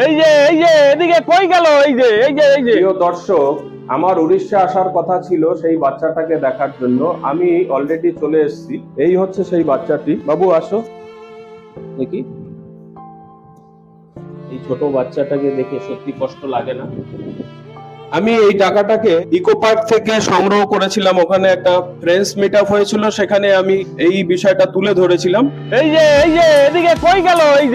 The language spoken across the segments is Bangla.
এই যে এদিকে কই গেল? এই যে প্রিয় দর্শক, আমার উড়িষ্যা আসার কথা ছিল সেই বাচ্চাটাকে দেখার জন্য। আমি অলরেডি চলে এসেছি। এই হচ্ছে সেই বাচ্চাটি। বাবু আসো দেখি। এই ছোট বাচ্চাটাকে দেখে সত্যি কষ্ট লাগে না? আমি এই টাকাটাকে ইকো পার্ক থেকে সংগ্রহ করেছিলাম। ওখানে একটা ফ্রেন্ডস মিট আপ হয়েছিল, সেখানে আমি এই বিষয়টা তুলে ধরেছিলাম। এই যে এদিকে কই গেল? এই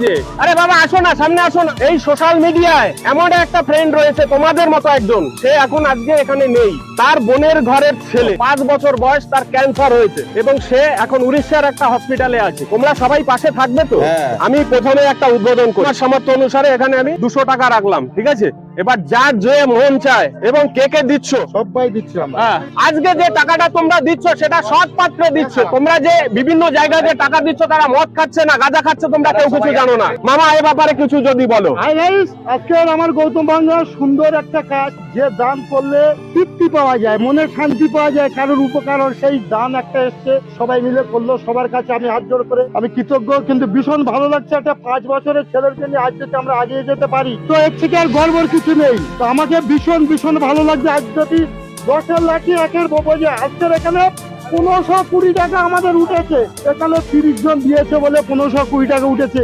যে আরে বাবা আসো না, সামনে আসো না। এই সোশ্যাল মিডিয়ায় এমন একটা ফ্রেন্ড রয়েছে তোমাদের মতো একজন, সে এখন আজকে এখানে নেই। তার বোনের ঘরের ছেলে, 5 বছর বয়স, তার ক্যান্সার হয়েছে এবং সে এখন উড়িষ্যার একটা হসপিটালে আছে। তোমরা সবাই পাশে থাকবে তো? আমি প্রথমে একটা উদ্বোধন করি। আমার সামর্থ্য অনুসারে এখানে আমি 200 টাকা রাখলাম, ঠিক আছে? এবার যার যে মন চায়, এবং কে কে দিচ্ছ? সবাই দিচ্ছি আমরা। আজকে যে টাকাটা তোমরা দিচ্ছ সেটা সৎ পাত্রে দিচ্ছ। তোমরা যে বিভিন্ন জায়গায় যে টাকা দিচ্ছ, তারা মদ খাচ্ছে না গাঁজা খাচ্ছে, তোমরা কেউ কিছু জানো না। মামা এ ব্যাপারে কিছু যদি বলো। আজকে আমার গৌতম বাংলার সুন্দর একটা কাজ, যে দান করলে তৃপ্তি পাওয়া যায়, মনের শান্তি পাওয়া যায়, কারোর উপকার, সেই দান একটা এসছে, সবাই মিলে করলো। সবার কাছে আমি হাত জোড় করে আমি কৃতজ্ঞ। কিন্তু ভীষণ ভালো লাগছে, একটা 5 বছরের ছেলেকে নিয়ে আজ যদি আমরা এগিয়ে যেতে পারি, তো এর থেকে আর গর্বের কিছু নেই। তো আমাকে ভীষণ ভালো লাগছে। আজ যদি 10-এর লাঠি 1-এর বোঝে, আজকের এখানে 1520 টাকা আমাদের উঠেছে। এখানে 30 জন দিয়েছে বলে 1520 টাকা উঠেছে।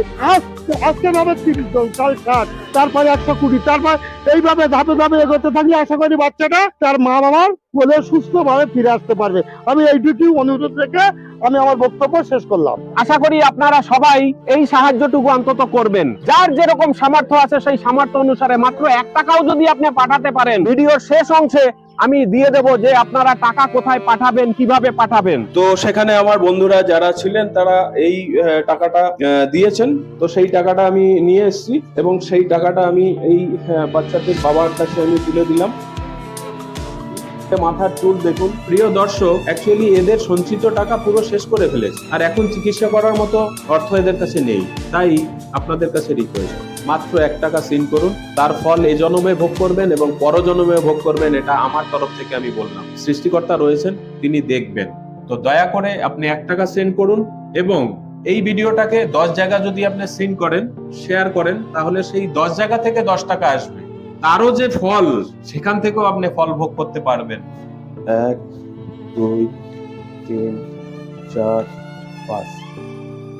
আজকে ভাবে 30 জন, কাল 60, তারপরে 120, তারপর এইভাবে ধাপে ধাপে এগোতে থাকলে আশা করি বাচ্চাটা তার মা বাবার বলে সুস্থ ভাবে ফিরে আসতে পারবে। আমি এইটুকু অনুরোধ রেখে আমি আমার বক্তব্য শেষ করলাম। আশা করি আপনারা সবাই এই সাহায্যটুকু অন্তত করবেন। যার যেরকম সামর্থ্য আছে সেই সামর্থ্য অনুসারে মাত্র 1 টাকাও যদি আপনি পাঠাতে পারেন, ভিডিওর শেষ অংশে আমি দিয়ে দেব যে আপনারা টাকা কোথায় পাঠাবেন, কিভাবে পাঠাবেন। তো সেখানে আমার বন্ধুরা যারা ছিলেন তারা এই টাকাটা দিয়েছেন। তো সেই টাকাটা আমি নিয়ে এসেছি এবং সেই টাকাটা আমি এই বাচ্চাটির বাবার কাছে আমি তুলে দিলাম। মাথার চুল দেখুন। প্রিয় দর্শক, অ্যাকচুয়ালি এদের সঞ্চিত টাকা পুরো শেষ করে ফেলেছে, আর এখন চিকিৎসা করার মতো অর্থ এদের কাছে নেই। তাই আপনাদের কাছে রিকোয়েস্ট, মাত্র 1 টাকা সিন করুন। তার ফল এ জন্মে ভোগ করবেন এবং পরজন্মে ভোগ করবেন। এটা আমার তরফ থেকে আমি বললাম। সৃষ্টিকর্তা রয়েছেন, তিনি দেখবেন। তো দয়া করে আপনি 1 টাকা সেন্ড করুন এবং এই ভিডিওটাকে 10 জায়গা যদি আপনি সিন করেন, শেয়ার করেন, তাহলে সেই 10 জায়গা থেকে 10 টাকা আসবে। তারও যে ফল, সেখান থেকেও আপনি ফল ভোগ করতে পারবেন। 1 2 3 4 5,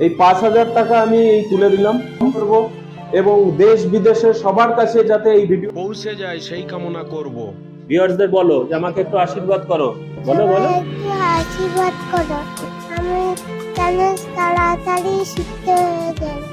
এই 5000 টাকা আমি এই তুলে দিলাম করব এবং দেশ বিদেশে সবার কাছে যাতে এই ভিডিও পৌঁছে যায় সেই কামনা করব। ভিউয়ার্সদের বলো যে আমাকে একটু আশীর্বাদ করো। বলো আশীর্বাদ করো, আমি যেন তাড়াতাড়ি শিখতে হয়ে যাই।